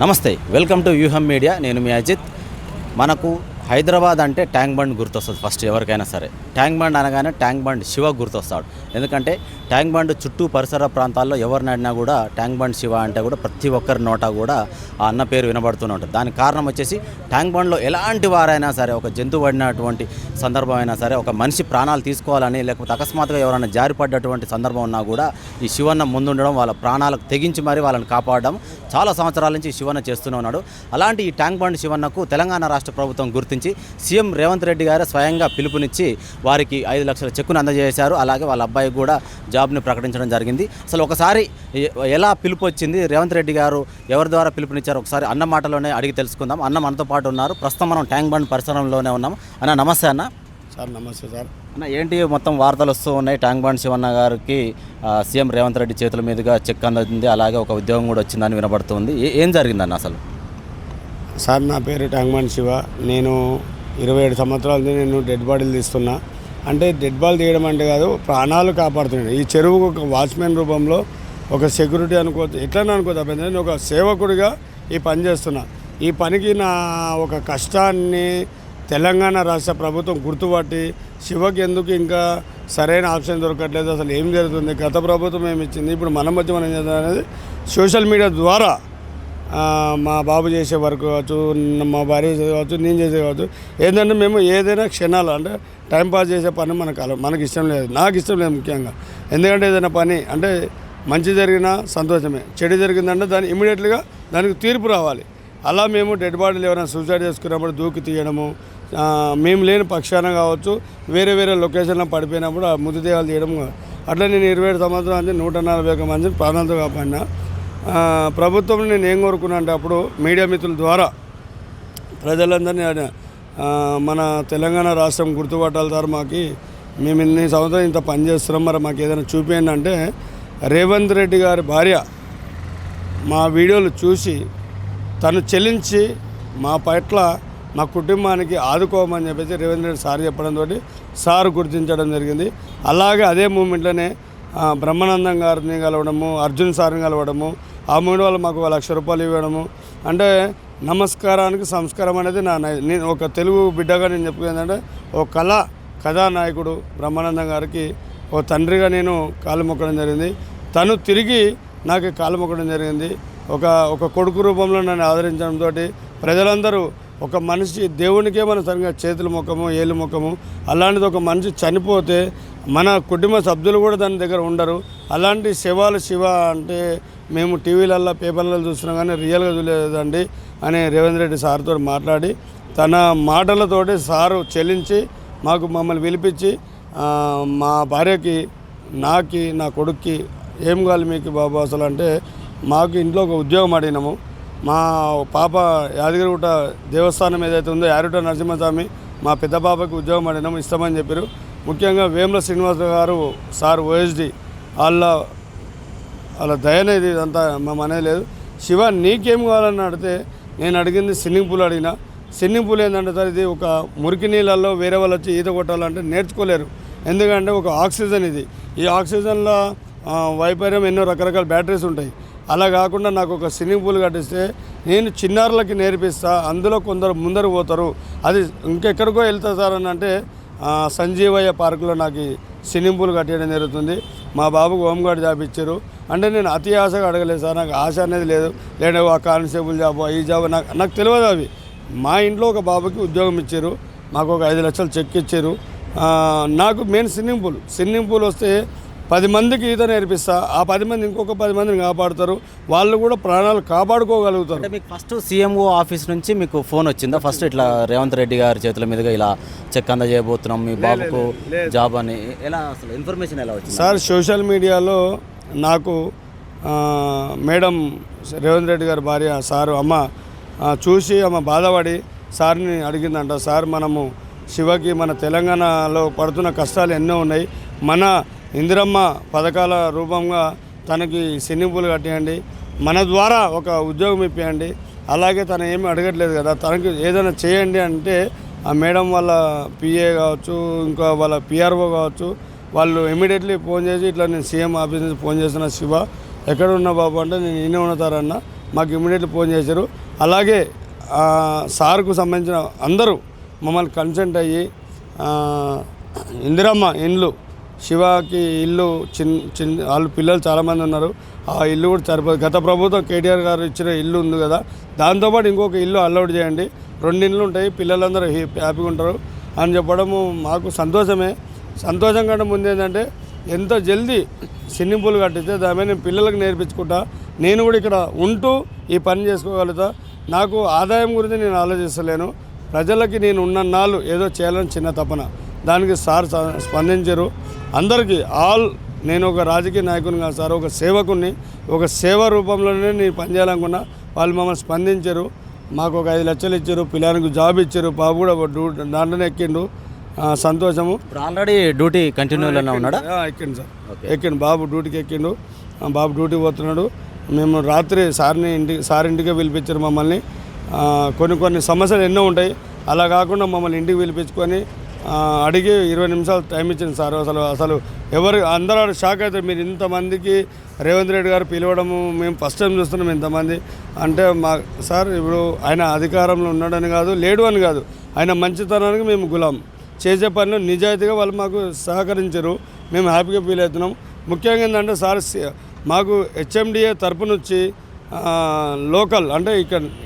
నమస్తే, welcome to వ్యూహం media. నేను మీ అజిత్. మనకు హైదరాబాద్ అంటే ట్యాంక్ బండ్ గుర్తొస్తుంది ఫస్ట్ ఎవరికైనా సరే. ట్యాంక్ బండ్ అనగానే ట్యాంక్ బండ్ శివ గుర్తొస్తాడు. ఎందుకంటే ట్యాంక్ బండ్ చుట్టూ పరిసర ప్రాంతాల్లో ఎవరిని అడినా కూడా ట్యాంక్ బండ్ శివ అంటే కూడా ప్రతి ఒక్కరి నోట కూడా ఆ అన్న పేరు వినబడుతూనే ఉంటుంది. దానికి కారణం వచ్చేసి ట్యాంక్ బండ్లో ఎలాంటి వారైనా సరే, ఒక జంతువు పడినటువంటి సందర్భం అయినా సరే, ఒక మనిషి ప్రాణాలు తీసుకోవాలని లేకపోతే అకస్మాత్తుగా ఎవరైనా జారిపడ్డటువంటి సందర్భం ఉన్నా కూడా ఈ శివన్న ముందుండడం, వాళ్ళ ప్రాణాలకు తెగించి మరి వాళ్ళని కాపాడడం చాలా సంవత్సరాల నుంచి శివన్న చేస్తూనే ఉన్నాడు. అలాంటి ఈ ట్యాంక్ బండ్ శివన్నకు తెలంగాణ రాష్ట్ర ప్రభుత్వం గుర్తించి సీఎం రేవంత్ రెడ్డి గారు స్వయంగా పిలుపునిచ్చి వారికి 5 లక్షల చెక్కును అందజేశారు. అలాగే వాళ్ళ అబ్బాయికి కూడా జాబ్ని ప్రకటించడం జరిగింది. అసలు ఒకసారి ఎలా పిలుపు వచ్చింది, రేవంత్ రెడ్డి గారు ఎవరి ద్వారా పిలుపునిచ్చారు ఒకసారి అన్న మాటలోనే అడిగి తెలుసుకుందాం. అన్న మనతో పాటు ఉన్నారు. ప్రస్తుతం మనం ట్యాంక్ బండ్ పరిసరంలోనే ఉన్నాం. అన్న నమస్తే. అన్న సార్ నమస్తే సార్. అన్న ఏంటి మొత్తం వార్తలు వస్తూ ఉన్నాయి, ట్యాంక్ బండ్ శివన్న గారికి సీఎం రేవంత్ రెడ్డి చేతుల మీదుగా చెక్ అందింది, అలాగే ఒక ఉద్యోగం కూడా వచ్చిందని వినబడుతుంది. ఏం జరిగిందన్న అసలు? సార్ నా పేరు ట్యాంక్ బండ్ శివ. నేను 27 సంవత్సరాల నుంచి నేను డెడ్ బాడీలు తీస్తున్నా. అంటే డెడ్ బాడీ తీయడం అంటే కాదు, ప్రాణాలు కాపాడుతున్నాను. ఈ చెరువుకు ఒక వాచ్మెన్ రూపంలో, ఒక సెక్యూరిటీ అనుకోవచ్చు, ఎట్లనే అనుకోవచ్చు. నేను ఒక సేవకుడిగా ఈ పని చేస్తున్నా. ఈ పనికి నా ఒక కష్టాన్ని తెలంగాణ రాష్ట్ర ప్రభుత్వం గుర్తుపట్టి శివకి ఎందుకు ఇంకా సరైన ఆప్షన్ దొరకట్లేదు, అసలు ఏం జరుగుతుంది, గత ప్రభుత్వం ఏమి ఇచ్చింది, ఇప్పుడు మనం వచ్చి మనం చేద్దాం అనేది సోషల్ మీడియా ద్వారా మా బాబు చేసే వర్క్ కావచ్చు, మా భార్య చేసే కావచ్చు, నేను చేసే కావచ్చు, ఏంటంటే మేము ఏదైనా క్షణాలు అంటే టైంపాస్ చేసే పని మనకి ఇష్టం లేదు, నాకు ఇష్టం లేదు ముఖ్యంగా. ఎందుకంటే ఏదైనా పని అంటే మంచి జరిగినా సంతోషమే, చెడు జరిగిందంటే దాన్ని ఇమీడియట్గా దానికి తీర్పు రావాలి. అలా మేము డెడ్ బాడీలు ఎవరైనా సూసైడ్ చేసుకున్నప్పుడు దూకి తీయడము, మేము లేని పక్షాన కావచ్చు, వేరే వేరే లొకేషన్లో పడిపోయినప్పుడు ఆ మృతదేహాలు తీయడం, అట్లా నేను 27 సంవత్సరాల నుంచి 141 మందిని ప్రాణాలతో కాపాడినా. ప్రభుత్వం నేను ఏం కోరుకున్నా అంటే అప్పుడు మీడియా మిత్రుల ద్వారా ప్రజలందరినీ మన తెలంగాణ రాష్ట్రం గుర్తుపట్టాలి సార్, మేము ఇన్ని సంవత్సరాలు ఇంత పని చేస్తున్నాం, మరి మాకు ఏదైనా చూపించండి అంటే రేవంత్ రెడ్డి గారి భార్య మా వీడియోలు చూసి తను చెల్లించి మా పట్ల మా కుటుంబానికి ఆదుకోమని చెప్పేసి రేవంత్ రెడ్డి సార్ చెప్పడంతో సార్ గుర్తించడం జరిగింది. అలాగే అదే మూమెంట్లోనే బ్రహ్మానందం గారిని కలవడము, అర్జున్ సార్ని కలవడము, ఆ మూడు వాళ్ళు మాకు 1 లక్ష రూపాయలు ఇవ్వడము. అంటే నమస్కారానికి సంస్కారం అనేది నేను ఒక తెలుగు బిడ్డగా నేను చెప్పుకుందంటే ఒక కథానాయకుడు బ్రహ్మానందం గారికి ఒక తండ్రిగా నేను కాలు మొక్కడం జరిగింది. తను తిరిగి నాకు కాలు మొక్కడం జరిగింది. ఒక కొడుకు రూపంలో నన్ను ఆదరించడంతో ప్రజలందరూ ఒక మనిషి దేవునికే మన సరిగ్గా చేతులు మొక్కము, ఏళ్ళు మొక్కము, అలాంటిది ఒక మనిషి చనిపోతే మన కుటుంబ సభ్యులు కూడా దాని దగ్గర ఉండరు. అలాంటి శివ అంటే మేము టీవీలలో పేపర్లలో చూస్తున్నాం కానీ రియల్గా చూడలేదండి అని రేవంత్ రెడ్డి సార్తో మాట్లాడి తన మాటలతోటి సారు చెల్లించి మమ్మల్ని పిలిపించి మా భార్యకి, నా కొడుక్కి ఏం కావాలి మీకు బాబు అసలు అంటే మాకు ఇంట్లో ఒక ఉద్యోగం అడిగినాము. మా పాప యాదగిరిగుట్ట దేవస్థానం ఏదైతే ఉందో యారుట నరసింహస్వామి మా పెద్ద పాపకి ఉద్యోగం అడిగినాము, ఇస్తామని చెప్పారు. ముఖ్యంగా వేముల శ్రీనివాస గారు సార్ ఓఎస్డి వాళ్ళ దయనేది ఇదంతా మేము అనేది లేదు. శివ నీకేం కావాలని అడిగితే నేను అడిగింది స్విమ్మింగ్ పూల్ అడిగినా. స్విమ్మింగ్ పూల్ ఏంటంటే సార్ ఇది ఒక మురికి నీళ్ళల్లో వేరే వాళ్ళు వచ్చి ఈత కొట్టాలంటే నేర్చుకోలేరు. ఎందుకంటే ఒక ఆక్సిజన్ ఇది, ఈ ఆక్సిజన్లో వైపర్యం ఎన్నో రకరకాల బ్యాటరీస్ ఉంటాయి. అలా కాకుండా నాకు ఒక స్విమ్మింగ్ పూల్ కట్టిస్తే నేను చిన్నారులకి నేర్పిస్తా, అందులో కొందరు ముందరు పోతారు, అది ఇంకెక్కడికో వెళ్తా సార్ అని అంటే సంజీవయ్య పార్కులో నాకు స్విమ్మింగ్ పూల్ కట్టేయడం జరుగుతుంది. మా బాబుకు హోంగార్డ్ జాబ్ ఇచ్చారు. అంటే నేను అతి ఆశగా అడగలేదు సార్, నాకు ఆశ అనేది లేదు. లేదా ఆ కానిస్టేబుల్ జాబ్, ఈ జాబ్ నాకు తెలియదు. అవి మా ఇంట్లో ఒక బాబుకి ఉద్యోగం ఇచ్చారు, మాకు ఒక 5 లక్షలు చెక్ ఇచ్చారు. నాకు మెయిన్ స్విమ్మింగ్ పూల్ వస్తే 10 మందికి ఈత నేర్పిస్తా, ఆ 10 మంది ఇంకొక 10 మందిని కాపాడుతారు, వాళ్ళు కూడా ప్రాణాలు కాపాడుకోగలుగుతారు. అంటే మీకు ఫస్ట్ సీఎంఓ ఆఫీస్ నుంచి మీకు ఫోన్ వచ్చిందా ఫస్ట్ ఇట్లా రేవంత్ రెడ్డి గారి చేతుల మీదుగా ఇలా చెక్ అందజేయబోతున్నాం మీ బాబుకు జాబ్ అని? ఎలా అసలు ఇన్ఫర్మేషన్ ఎలా వచ్చింది సార్? సోషల్ మీడియాలో నాకు మేడం రేవంత్ రెడ్డి గారి భార్య సారు అమ్మ చూసి బాధపడి సార్ని అడిగిందంట, సార్ మనము శివకి మన తెలంగాణలో పడుతున్న కష్టాలు ఎన్నో ఉన్నాయి, మన ఇందిరమ్మ పథకాల రూపంగా తనకి స్విమ్మింగ్ పూల్ కట్టేయండి, మన ద్వారా ఒక ఉద్యోగం ఇప్పియండి, అలాగే తను ఏమీ అడగట్లేదు కదా, తనకి ఏదైనా చేయండి అంటే ఆ మేడం వాళ్ళ పిఏ కావచ్చు, ఇంకా వాళ్ళ పిఆర్ఓ కావచ్చు, వాళ్ళు ఇమీడియట్లీ ఫోన్ చేసి ఇట్లా నేను సీఎం ఆఫీస్ నుంచి ఫోన్ చేసిన శివ ఎక్కడ ఉన్నా బాబు అంటే నేను ఈయనే ఉన్నతారన్న మాకు ఇమ్మీడియట్లీ ఫోన్ చేశారు. అలాగే సార్కు సంబంధించిన అందరూ మమ్మల్ని కన్సల్ట్ అయ్యి ఇందిరమ్మ ఇండ్లు శివకి ఇల్లు చిన్న వాళ్ళు పిల్లలు చాలామంది ఉన్నారు, ఆ ఇల్లు కూడా సరిపోదు. గత ప్రభుత్వం కేటీఆర్ గారు ఇచ్చిన ఇల్లు ఉంది కదా, దాంతోపాటు ఇంకొక ఇల్లు అలౌట్ చేయండి, 2 ఇళ్ళు ఉంటాయి, పిల్లలందరూ హ్యాపీగా ఉంటారు అని చెప్పడము మాకు సంతోషమే. సంతోషం కంటే ముందు ఏంటంటే ఎంత జల్దీ స్విమ్మింగ్ పూల్ కట్టిస్తే దాని మీద నేను పిల్లలకు నేర్పించుకుంటా, నేను కూడా ఇక్కడ ఉంటూ ఈ పని చేసుకోగలుగుతా. నాకు ఆదాయం గురించి నేను ఆలోచిస్తలేను, ప్రజలకి నేను ఉన్న నాళ్ళు ఏదో చేయాలని చిన్న తపన. దానికి సార్ స్పందించారు. అందరికీ నేను ఒక రాజకీయ నాయకుని కాదు సార్, ఒక సేవకుని, ఒక సేవ రూపంలోనే నేను పనిచేయాలనుకున్నా. వాళ్ళు మమ్మల్ని స్పందించారు, మాకు ఒక 5 లక్షలు ఇచ్చారు, పిల్లలకు జాబ్ ఇచ్చారు, బాబు కూడా దాంట్లోనే ఎక్కిండు, సంతోషము. ఇప్పుడు ఆల్రెడీ డ్యూటీ కంటిన్యూలోనే ఉన్నాడా? ఎక్కిండు సార్, ఎక్కిండు బాబు, డ్యూటీకి ఎక్కిండు. బాబు డ్యూటీ పోతున్నాడు. మేము రాత్రి సార్ ఇంటికే పిలిపించారు మమ్మల్ని. కొన్ని సమస్యలు ఎన్నో ఉంటాయి, అలా కాకుండా మమ్మల్ని ఇంటికి పిలిపించుకొని అడిగి 20 నిమిషాలు టైం ఇచ్చింది సార్. అసలు అందరూ షాక్ అవుతారు, మీరు ఇంతమందికి రేవంత్ రెడ్డి గారు పిలవడము మేము ఫస్ట్ టైం చూస్తున్నాం ఇంతమంది అంటే. సార్ ఇప్పుడు ఆయన అధికారంలో ఉన్నాడని కాదు, లేడు అని కాదు, ఆయన మంచితనానికి మేము గులాం. చేసే పనిలో నిజాయితీగా వాళ్ళు మాకు సహకరించారు, మేము హ్యాపీగా ఫీల్ అవుతున్నాం. ముఖ్యంగా ఏంటంటే సార్ మాకు హెచ్ఎండిఏ తరపు నుంచి లోకల్ అంటే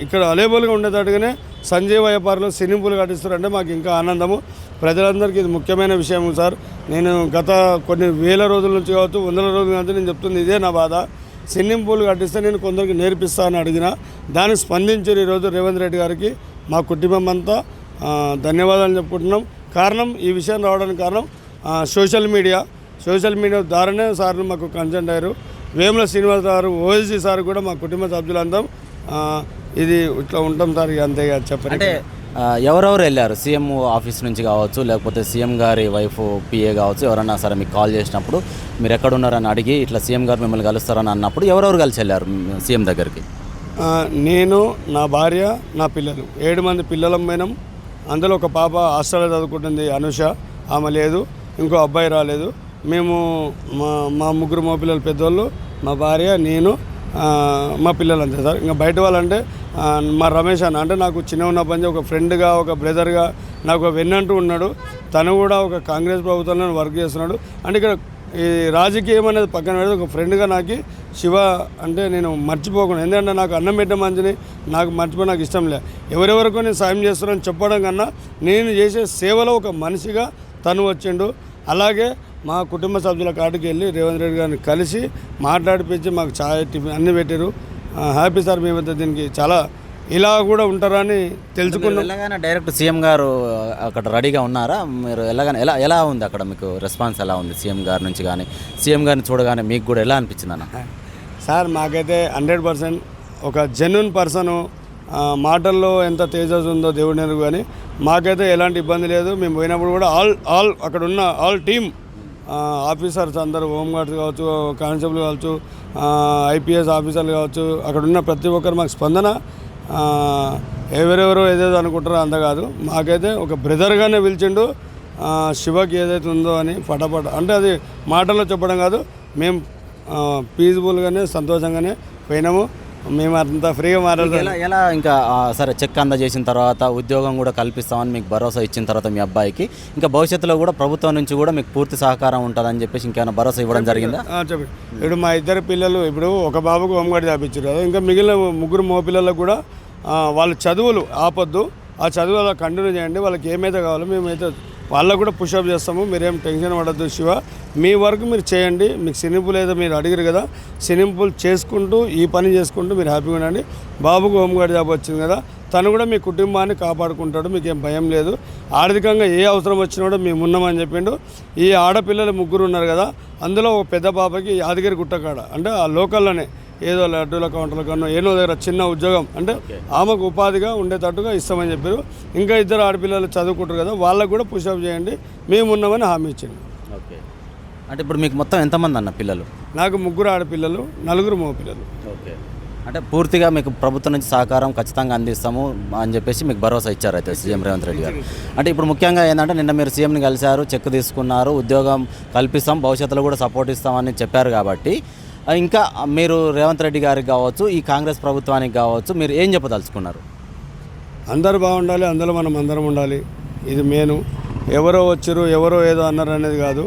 ఇక్కడ అవైలబుల్గా ఉండేటట్టుగానే సంజీవ వ్యాపారంలో స్విమ్మింగ్ పూల్ కట్టిస్తారంటే మాకు ఇంకా ఆనందము. ప్రజలందరికీ ఇది ముఖ్యమైన విషయం సార్. నేను గత కొన్ని వేల రోజుల నుంచి కావచ్చు, 100 రోజుల నుంచి నేను చెప్తుంది ఇదే నా బాధ. స్విమ్మింగ్ పూల్ కట్టిస్తే నేను కొందరికి నేర్పిస్తానని అడిగిన, దానికి స్పందించారు ఈరోజు రేవంత్ రెడ్డి గారికి మా కుటుంబం అంతా ధన్యవాదాలు చెప్పుకుంటున్నాం. కారణం ఈ విషయం రావడానికి కారణం సోషల్ మీడియా ద్వారానే సార్లు మాకు కన్సల్ట్ అయ్యారు. వేముల శ్రీనివాస్ గారు, ఓఎస్సీ సార్ కూడా మా కుటుంబ సభ్యులందరం ఇది ఇట్లా ఉంటాం సార్, అంతే చెప్పండి. అంటే ఎవరెవరు వెళ్ళారు? సీఎం ఆఫీస్ నుంచి కావచ్చు, లేకపోతే సీఎం గారి వైఫ్ పిఏ కావచ్చు, ఎవరన్నా సరే మీకు కాల్ చేసినప్పుడు మీరు ఎక్కడున్నారని అడిగి ఇట్లా సీఎం గారు మిమ్మల్ని కలుస్తారని అన్నప్పుడు ఎవరెవరు కలిసి వెళ్ళారు సీఎం దగ్గరికి? నేను, నా భార్య, నా పిల్లలు, 7 మంది పిల్లలం పోయినాం. అందులో ఒక పాప హాస్టల్లో చదువుకుంటుంది, అనుష, ఆమె లేదు, ఇంకో అబ్బాయి రాలేదు. మేము మా 3 మా పిల్లలు పెద్దోళ్ళు, మా భార్య, నేను, మా పిల్లలు అంతే సార్. ఇంకా బయట వాళ్ళంటే మా రమేష్ అన్న, అంటే నాకు చిన్న ఉన్న పని ఒక ఫ్రెండ్గా, ఒక బ్రదర్గా నాకు ఒక వెన్నంటూ ఉన్నాడు. తను కూడా ఒక కాంగ్రెస్ ప్రభుత్వంలో వర్క్ చేస్తున్నాడు. అంటే ఇక్కడ ఈ రాజకీయం అనేది పక్కన పెడితే ఒక ఫ్రెండ్గా నాకు శివ అంటే నేను మర్చిపోకుండా, ఎందుకంటే నాకు అన్నం పెట్టే మంచిని నాకు మర్చిపోయి నాకు ఇష్టం లే. ఎవరెవరికో నేను సాయం చేస్తున్నాను చెప్పడం కన్నా నేను చేసే సేవలో ఒక మనిషిగా తను వచ్చిండు. అలాగే మా కుటుంబ సభ్యుల కాడికి వెళ్ళి రేవంత్ రెడ్డి గారిని కలిసి మాట్లాడిపించి మాకు ఛాయ్, టిఫిన్ అన్నీ పెట్టారు. హ్యాపీ సార్, మేమైతే దీనికి చాలా ఇలా కూడా ఉంటారని తెలుసుకున్నాం. ఎలాగైనా డైరెక్ట్ సీఎం గారు అక్కడ రెడీగా ఉన్నారా? మీరు ఎలాగైనా ఎలా ఉంది అక్కడ మీకు రెస్పాన్స్ ఎలా ఉంది సీఎం గారి నుంచి? కానీ సీఎం గారిని చూడగానే మీకు కూడా ఎలా అనిపించింది అన్న? సార్ మాకైతే 100% ఒక జెన్యున్ పర్సను, మాటల్లో ఎంత తేజస్ ఉందో దేవుడి నెరుగు, కానీ మాకైతే ఎలాంటి ఇబ్బంది లేదు. మేము పోయినప్పుడు కూడా ఆల్ అక్కడ ఉన్న ఆల్ టీమ్ ఆఫీసర్స్ అందరూ, హోంగార్డ్స్ కావచ్చు, కానిస్టేబుల్ కావచ్చు, ఐపీఎస్ ఆఫీసర్లు కావచ్చు, అక్కడ ఉన్న ప్రతి ఒక్కరు మాకు స్పందన. ఎవరెవరో ఏదేదో అనుకుంటారో అంత కాదు, మాకైతే ఒక బ్రదర్గానే పిలిచిండు. శివకి ఏదైతే ఉందో అని పటపట అంటే అది మాటల్లో చెప్పడం కాదు, మేము పీస్ఫుల్గానే సంతోషంగానే పోయినాము. మేము అంత ఫ్రీగా మాట్లాడతాం. ఎలా ఇంకా సరే చెక్ అందజేసిన తర్వాత ఉద్యోగం కూడా కల్పిస్తామని మీకు భరోసా ఇచ్చిన తర్వాత మీ అబ్బాయికి ఇంకా భవిష్యత్తులో కూడా ప్రభుత్వం నుంచి కూడా మీకు పూర్తి సహకారం ఉంటుందని చెప్పేసి ఇంకేమైనా భరోసా ఇవ్వడం జరిగిందా? చెప్పి ఇప్పుడు మా 2 పిల్లలు ఇప్పుడు ఒక బాబుకు హోంగార్డ్ చేయించారు కదా, ఇంకా మిగిలిన 3 మగ పిల్లలకు కూడా వాళ్ళ చదువులు ఆపొద్దు, ఆ చదువు అలా కంటిన్యూ చేయండి. వాళ్ళకి ఏమైతే కావాలో మేమైతే వాళ్ళకు కూడా పుషప్ చేస్తాము. మీరేం టెన్షన్ పడద్దు శివ, మీ వరకు మీరు చేయండి. మీకు స్విమ్మింగ్ పూల్ ఏదో మీరు అడిగారు కదా, స్విమ్మింగ్ పూల్ చేసుకుంటూ ఈ పని చేసుకుంటూ మీరు హ్యాపీగా ఉండండి. బాబుకు హోంగార్డ్ జాబ్ వచ్చింది కదా, తను కూడా మీ కుటుంబాన్ని కాపాడుకుంటాడు, మీకేం భయం లేదు. ఆర్థికంగా ఏ అవసరం వచ్చినా కూడా మేము ఉన్నామని చెప్పిండు. ఈ ఆడపిల్లలు 3 ఉన్నారు కదా, అందులో ఒక పెద్ద పాపకి యాదగిరి గుట్టకాడ అంటే ఆ లోకల్లోనే ఏదో లడ్డూల కౌంటర్ల కన్నా ఏదో దగ్గర చిన్న ఉద్యోగం అంటే ఆమెకు ఉపాధిగా ఉండేటట్టుగా ఇస్తామని చెప్పారు. ఇంకా 2 ఆడపిల్లలు చదువుకుంటారు కదా, వాళ్ళకు కూడా పుషప్ చేయండి, మేము ఉన్నామని హామీ ఇచ్చింది. ఓకే, అంటే ఇప్పుడు మీకు మొత్తం ఎంతమంది అన్న పిల్లలు? నాకు 3 ఆడపిల్లలు, 4 మగ పిల్లలు. ఓకే, అంటే పూర్తిగా మీకు ప్రభుత్వం నుంచి సహకారం ఖచ్చితంగా అందిస్తాము అని చెప్పేసి మీకు భరోసా ఇచ్చారు అయితే సీఎం రేవంత్ రెడ్డి గారు. అంటే ఇప్పుడు ముఖ్యంగా ఏంటంటే నిన్న మీరు సీఎంని కలిశారు, చెక్ తీసుకున్నారు, ఉద్యోగం కల్పిస్తాం, భవిష్యత్తులో కూడా సపోర్ట్ ఇస్తామని చెప్పారు. కాబట్టి ఇంకా మీరు రేవంత్ రెడ్డి గారికి కావచ్చు, ఈ కాంగ్రెస్ ప్రభుత్వానికి కావచ్చు, మీరు ఏం చెప్పదలుచుకున్నారు? అందరూ బాగుండాలి, అందులో మనం అందరం ఉండాలి. ఇది మెయిన్. ఎవరో వచ్చారు, ఎవరో ఏదో అన్నారు అనేది కాదు.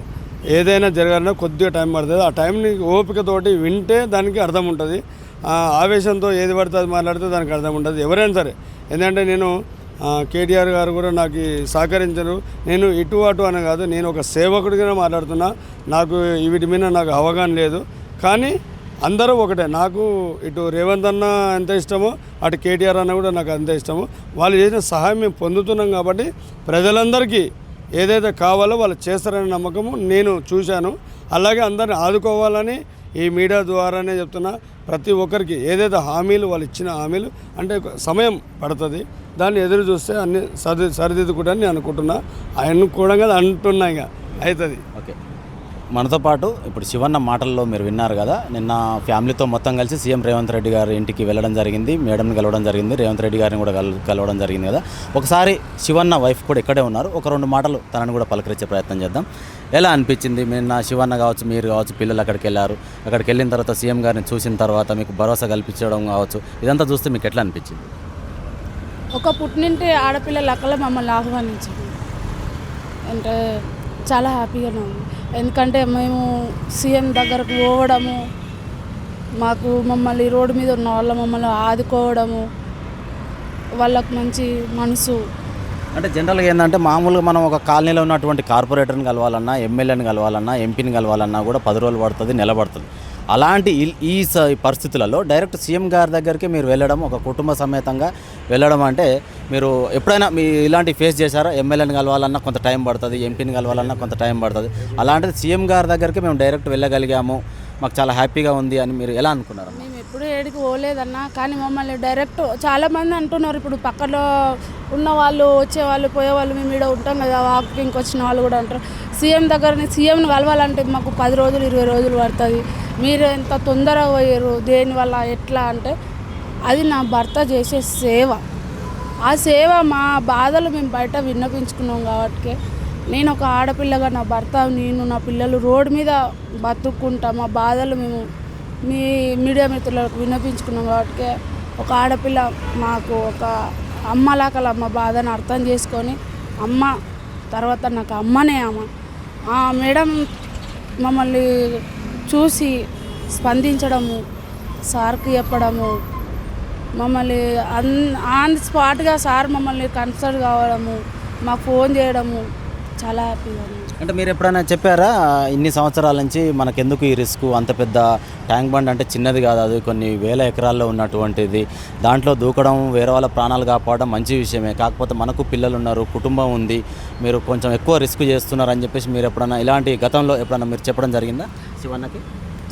ఏదైనా జరగాలన్నా కొద్దిగా టైం పడుతుంది. ఆ టైంని ఓపికతోటి వింటే దానికి అర్థం ఉంటుంది. ఆవేశంతో ఏది పడితే అది మాట్లాడితే దానికి అర్థం ఉంటుంది. ఎవరైనా సరే. ఎందుకంటే నేను కేటీఆర్ గారు కూడా నాకు సహకరించరు. నేను ఇటు అటు అని కాదు, నేను ఒక సేవకుడిగా మాట్లాడుతున్నా. నాకు వీటి మీద నాకు అవగాహన లేదు. కానీ అందరూ ఒకటే. నాకు ఇటు రేవంత్ అన్న ఎంత ఇష్టమో అటు కేటీఆర్ అన్న కూడా నాకు అంత ఇష్టము. వాళ్ళు చేసిన సహాయం మేము పొందుతున్నాం కాబట్టి ప్రజలందరికీ ఏదైతే కావాలో వాళ్ళు చేస్తారనే నమ్మకము నేను చూశాను. అలాగే అందరిని ఆదుకోవాలని ఈ మీడియా ద్వారానే చెప్తున్నా. ప్రతి ఒక్కరికి ఏదైతే హామీలు వాళ్ళు ఇచ్చిన హామీలు అంటే సమయం పడుతుంది, దాన్ని ఎదురు చూస్తే అన్ని సరిదిద్దుకుంటాను నేను అనుకుంటున్నా. ఆయన కూడా కదా అంటున్నా ఇక అవుతుంది. ఓకే, మనతో పాటు ఇప్పుడు శివన్న మాటల్లో మీరు విన్నారు కదా, నిన్న ఫ్యామిలీతో మొత్తం కలిసి సీఎం రేవంత్ రెడ్డి గారి ఇంటికి వెళ్ళడం జరిగింది, మేడంని కలవడం జరిగింది, రేవంత్ రెడ్డి గారిని కూడా కలవడం జరిగింది కదా. ఒకసారి శివన్న వైఫ్ కూడా ఇక్కడే ఉన్నారు, ఒక 2 మాటలు తనని కూడా పలకరించే ప్రయత్నం చేద్దాం. ఎలా అనిపించింది? నిన్న శివన్న కావచ్చు, మీరు కావచ్చు, పిల్లలు అక్కడికి వెళ్ళారు, అక్కడికి వెళ్ళిన తర్వాత సీఎం గారిని చూసిన తర్వాత మీకు భరోసా కల్పించడం కావచ్చు, ఇదంతా చూస్తే మీకు ఎట్లా అనిపించింది? ఒక పుట్టినింటి ఆడపిల్ల లెక్కలో మమ్మల్ని ఆహ్వానించింది అంటే చాలా హ్యాపీగానే ఉంది. ఎందుకంటే మేము సీఎం దగ్గరకు పోవడము, మాకు మమ్మల్ని రోడ్డు మీద ఉన్న వాళ్ళు మమ్మల్ని ఆదుకోవడము, వాళ్ళకు మంచి మనసు. అంటే జనరల్గా ఏంటంటే మామూలుగా మనం ఒక కాలనీలో ఉన్నటువంటి కార్పొరేటర్ని కలవాలన్నా, ఎమ్మెల్యేని కలవాలన్నా, ఎంపీని కలవాలన్నా కూడా 10 రోజులు పడుతుంది, నెల పడుతుంది. అలాంటి ఈ పరిస్థితులలో డైరెక్ట్ సీఎం గారి దగ్గరికి మీరు వెళ్ళడం, ఒక కుటుంబ సమేతంగా వెళ్ళడం అంటే మీరు ఎప్పుడైనా మీ ఇలాంటి ఫేస్ చేశారా? ఎమ్మెల్యేని కలవాలన్నా కొంత టైం పడుతుంది, ఎంపీని కలవాలన్నా కొంత టైం పడుతుంది. అలాంటిది సీఎం గారి దగ్గరికి మేము డైరెక్ట్ వెళ్ళగలిగాము, మాకు చాలా హ్యాపీగా ఉంది అని మీరు ఎలా అనుకున్నారు? మేము ఎప్పుడూ ఏడికి పోలేదన్నా, కానీ మమ్మల్ని డైరెక్ట్ చాలామంది అంటున్నారు. ఇప్పుడు పక్కలో ఉన్న వాళ్ళు, వచ్చేవాళ్ళు, పోయేవాళ్ళు, మేము ఇక్కడ ఉంటాం కదా, వాకింగ్కి వచ్చిన వాళ్ళు కూడా అంటారు సీఎంని కలవాలంటే మాకు 10 రోజులు 20 రోజులు పడుతుంది, మీరు ఎంత తొందరగా పోయారు, దేనివల్ల ఎట్లా అంటే అది నా భర్త చేసే సేవ. ఆ సేవ మా బాధలు మేము బయట విన్నపించుకున్నాం కాబట్టి నేను ఒక ఆడపిల్లగా నా భర్త, నేను, నా పిల్లలు రోడ్డు మీద బతుక్కుంటా మా బాధలు మేము మీ మీడియా మిత్రులకు విన్నపించుకున్నాం కాబట్టి ఒక ఆడపిల్ల మాకు ఒక అమ్మలాకల మా బాధను అర్థం చేసుకొని అమ్మ తర్వాత నాకు అమ్మనే మేడం మమ్మల్ని చూసి స్పందించడము, సార్కి చెప్పడము, మమ్మల్ని ఆన్ స్పాట్గా సార్ మమ్మల్ని కన్సల్ట్ కావడము, మాకు ఫోన్ చేయడము చాలా హ్యాపీగా ఉంది. అంటే మీరు ఎప్పుడైనా చెప్పారా ఇన్ని సంవత్సరాల నుంచి మనకెందుకు ఈ రిస్క్? అంత పెద్ద ట్యాంక్ బండ్ అంటే చిన్నది కాదు, అది కొన్ని వేల ఎకరాల్లో ఉన్నటువంటిది, దాంట్లో దూకడం, వేరే వాళ్ళ ప్రాణాలు కాపాడడం మంచి విషయమే, కాకపోతే మనకు పిల్లలు ఉన్నారు, కుటుంబం ఉంది, మీరు కొంచెం ఎక్కువ రిస్క్ చేస్తున్నారు అని చెప్పేసి మీరు ఎప్పుడైనా ఇలాంటి గతంలో ఎప్పుడైనా మీరు చెప్పడం జరిగిందా శివన్నకి?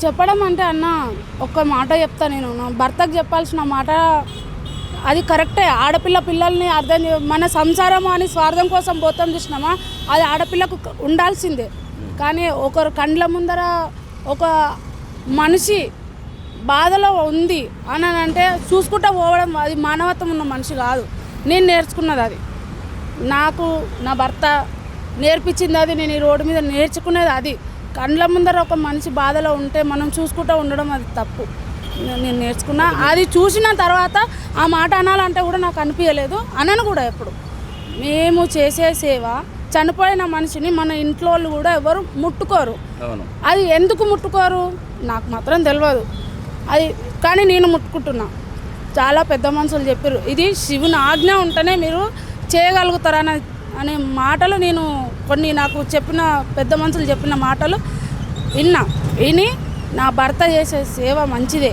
చెప్పడం అంటే అన్న ఒక్క మాట చెప్తా, నేను నా భర్తకు చెప్పాల్సిన మాట అది కరెక్టే. ఆడపిల్ల పిల్లల్ని అర్థం మన సంసారం అని స్వార్థం కోసం పోతాం చూసినామా, అది ఆడపిల్లకు ఉండాల్సిందే. కానీ ఒకరు కండ్ల ముందర ఒక మనిషి బాధలో ఉంది అని అంటే చూసుకుంటూ పోవడం అది మానవత్వం ఉన్న మనిషి కాదు. నేను నేర్చుకున్నది అది, నాకు నా భర్త నేర్పించింది అది, నేను ఈ రోడ్డు మీద నేర్చుకునేది అది. కండ్ల ముందర ఒక మనిషి బాధలో ఉంటే మనం చూసుకుంటూ ఉండడం అది తప్పు. నేను నేర్చుకున్నా. అది చూసిన తర్వాత ఆ మాట అనాలంటే కూడా నాకు అనిపించలేదు, అనను కూడా ఎప్పుడు. మేము చేసే సేవ చనిపోయిన మనిషిని మన ఇంట్లో వాళ్ళు కూడా ఎవరు ముట్టుకోరు. అది ఎందుకు ముట్టుకోరు నాకు మాత్రం తెలియదు అది, కానీ నేను ముట్టుకుంటున్నా. చాలా పెద్ద మనుషులు చెప్పారు ఇది శివుని ఆజ్ఞ ఉంటేనే మీరు చేయగలుగుతారని అనే మాటలు నేను కొన్ని నాకు చెప్పిన పెద్ద మనుషులు చెప్పిన మాటలు విని నా భర్త చేసే సేవ మంచిదే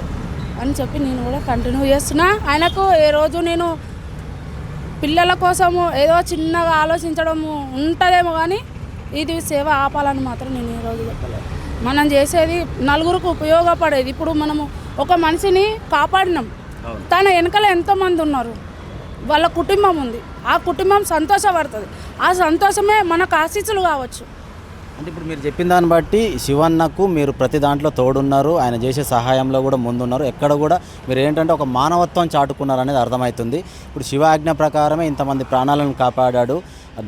అని చెప్పి నేను కూడా కంటిన్యూ చేస్తున్నా. ఆయనకు ఏ రోజు నేను పిల్లల కోసము ఏదో చిన్నగా ఆలోచించడము ఉంటుందేమో, కానీ ఇది సేవ ఆపాలని మాత్రం నేను ఏ రోజు చెప్పలేదు. మనం చేసేది నలుగురికి ఉపయోగపడేది. ఇప్పుడు మనము ఒక మనిషిని కాపాడినాం, తన వెనకాల ఎంతోమంది ఉన్నారు, వాళ్ళ కుటుంబం ఉంది, ఆ కుటుంబం సంతోషపడుతుంది, ఆ సంతోషమే మనకు ఆశీస్సులు కావచ్చు. అంటే ఇప్పుడు మీరు చెప్పిన దాన్ని బట్టి శివన్నకు మీరు ప్రతి దాంట్లో తోడున్నారు, ఆయన చేసే సహాయంలో కూడా ముందున్నారు, ఎక్కడ కూడా మీరు ఏంటంటే ఒక మానవత్వం చాటుకున్నారు అనేది అర్థమవుతుంది. ఇప్పుడు శివ ఆజ్ఞ ప్రకారమే ఇంతమంది ప్రాణాలను కాపాడాడు,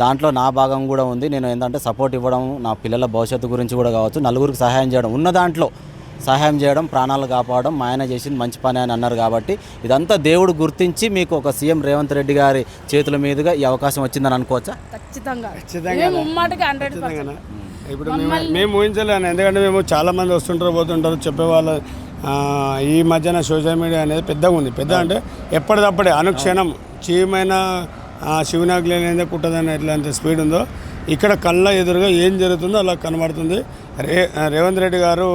దాంట్లో నా భాగం కూడా ఉంది. నేను ఏంటంటే సపోర్ట్ ఇవ్వడం, నా పిల్లల భవిష్యత్తు గురించి కూడా కావచ్చు, నలుగురికి సహాయం చేయడం, ఉన్న దాంట్లో సహాయం చేయడం, ప్రాణాలు కాపాడడం మా ఆయన చేసింది మంచి పని అని అన్నారు కాబట్టి ఇదంతా దేవుడు గుర్తించి మీకు ఒక సీఎం రేవంత్ రెడ్డి గారి చేతుల మీదుగా ఈ అవకాశం వచ్చిందని అనుకోవచ్చా? ఖచ్చితంగా ఖచ్చితంగా మేము ముమ్మాటికి 100%. ఇప్పుడు మేము ఊహించలేను, ఎందుకంటే మేము చాలామంది వస్తుంటారు పోతుంటారు చెప్పేవాళ్ళు. ఈ మధ్యన సోషల్ మీడియా అనేది పెద్దగా ఉంది. పెద్ద అంటే ఎప్పటిదప్పుడే అనుక్షణం చీమైన శివనాకు లేనిదే కుట్టదని ఎట్లాంటి స్పీడ్ ఉందో ఇక్కడ కళ్ళ ఎదురుగా ఏం జరుగుతుందో అలా కనబడుతుంది. రేవంత్ రెడ్డి గారు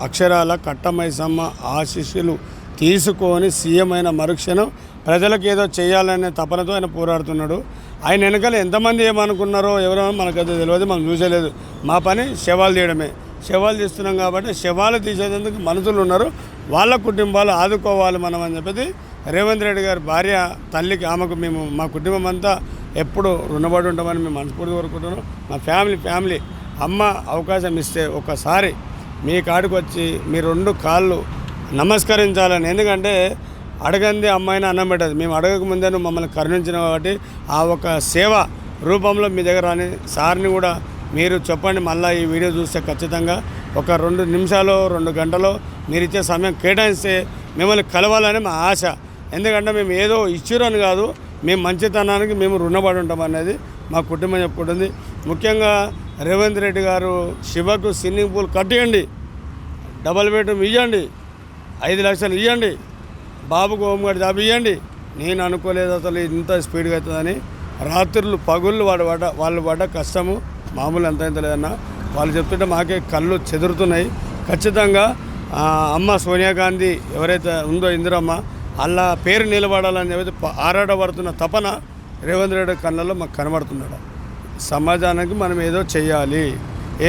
అక్షరాల కట్టమైసమ్మ ఆశీస్సులు తీసుకొని సీఎం అయిన మరుక్షణం ప్రజలకు ఏదో చేయాలనే తపనతో ఆయన పోరాడుతున్నాడు. ఆయన వెనకాల ఎంతమంది ఏమనుకున్నారో ఎవరో మనకైతే తెలియదు, మనం చూసేలేదు. మా పని శవాలు తీయడమే. శవాలు తీస్తున్నాం కాబట్టి శవాలు తీసేందుకు మనుషులు ఉన్నారు, వాళ్ళ కుటుంబాలు ఆదుకోవాలి మనం అని చెప్పేసి రేవంత్ రెడ్డి గారి భార్య తల్లికి ఆమెకు మేము మా కుటుంబం అంతా ఎప్పుడు రుణపడి ఉంటామని మేము మనస్ఫూర్తి కోరుకుంటున్నాం. మా ఫ్యామిలీ అమ్మ అవకాశం ఇస్తే ఒకసారి మీ కాడికి వచ్చి మీ 2 కాళ్ళు నమస్కరించాలని. ఎందుకంటే అడగంది అమ్మాయిని అన్నం పెట్టదు. మేము అడగక ముందే మమ్మల్ని కరుణించిన కాబట్టి ఆ ఒక సేవ రూపంలో మీ దగ్గర అని సార్ని కూడా మీరు చెప్పండి. మళ్ళీ ఈ వీడియో చూస్తే ఖచ్చితంగా ఒక 2 నిమిషాలు 2 గంటలో మీరు ఇచ్చే సమయం కేటాయిస్తే మిమ్మల్ని కలవాలని మా ఆశ. ఎందుకంటే మేము ఏదో ఇచ్చిరని కాదు, మేము మంచితనానికి మేము రుణపడి ఉంటాం అనేది మా కుటుంబం చెప్పుకుంటుంది. ముఖ్యంగా రేవంత్ రెడ్డి గారు శివకు స్విమ్మింగ్ పూల్ కట్టేయండి, డబల్ బెడ్రూమ్ ఇవ్వండి, 5 లక్షలు ఇవ్వండి, బాబుకు హోంగార్డ్ జాబ్ ఇవ్వండి. నేను అనుకోలేదు అసలు ఇంత స్పీడ్గా అవుతుందని. రాత్రులు పగుళ్ళు వాళ్ళు పడ్డ కష్టము మామూలు ఎంత లేదన్నా. వాళ్ళు చెప్తుంటే మాకే కళ్ళు చెదురుతున్నాయి. ఖచ్చితంగా అమ్మ సోనియా గాంధీ ఎవరైతే ఉందో ఇందిరమ్మ అలా పేరు నిలబడాలని చెప్పి ఆరాటపడుతున్న తపన రేవంత్ రెడ్డి కళ్ళల్లో మాకు కనబడుతున్నాడు. సమాజానికి మనం ఏదో చేయాలి,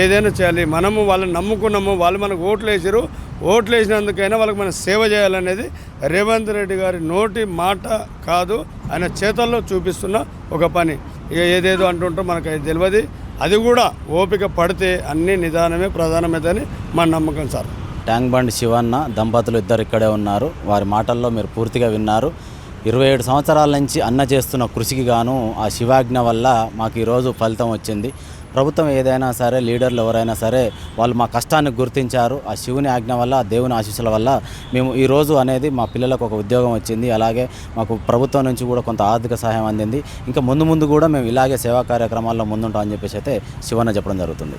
ఏదైనా చేయాలి. మనము వాళ్ళని నమ్ముకున్నాము, వాళ్ళు మనకు ఓట్లు వేసారు, ఓట్లు వేసినందుకైనా వాళ్ళకి మనం సేవ చేయాలనేది రేవంత్ రెడ్డి గారి నోటి మాట కాదు, ఆయన చేతల్లో చూపిస్తున్న ఒక పని. ఇక ఏదేదో అంటుంటో మనకు అది తెలియదు. అది కూడా ఓపిక పడితే అన్నీ నిదానమే ప్రధానమైందని మా నమ్మకం సార్. ట్యాంక్ బండ్ శివన్న దంపతులు ఇద్దరు ఇక్కడే ఉన్నారు. వారి మాటల్లో మీరు పూర్తిగా విన్నారు. 27 సంవత్సరాల నుంచి అన్న చేస్తున్న కృషికి గాను ఆ శివాజ్ఞ వల్ల మాకు ఈరోజు ఫలితం వచ్చింది. ప్రభుత్వం ఏదైనా సరే, లీడర్లు ఎవరైనా సరే, వాళ్ళు మా కష్టాన్ని గుర్తించారు. ఆ శివుని ఆజ్ఞ వల్ల, ఆ దేవుని ఆశీస్సుల వల్ల మేము ఈరోజు అనేది మా పిల్లలకు ఒక ఉద్యోగం వచ్చింది. అలాగే మాకు ప్రభుత్వం నుంచి కూడా కొంత ఆర్థిక సహాయం అందింది. ఇంకా ముందు కూడా మేము ఇలాగే సేవా కార్యక్రమాల్లో ముందుంటామని చెప్పేసి అయితే శివన్న చెప్పడం జరుగుతుంది.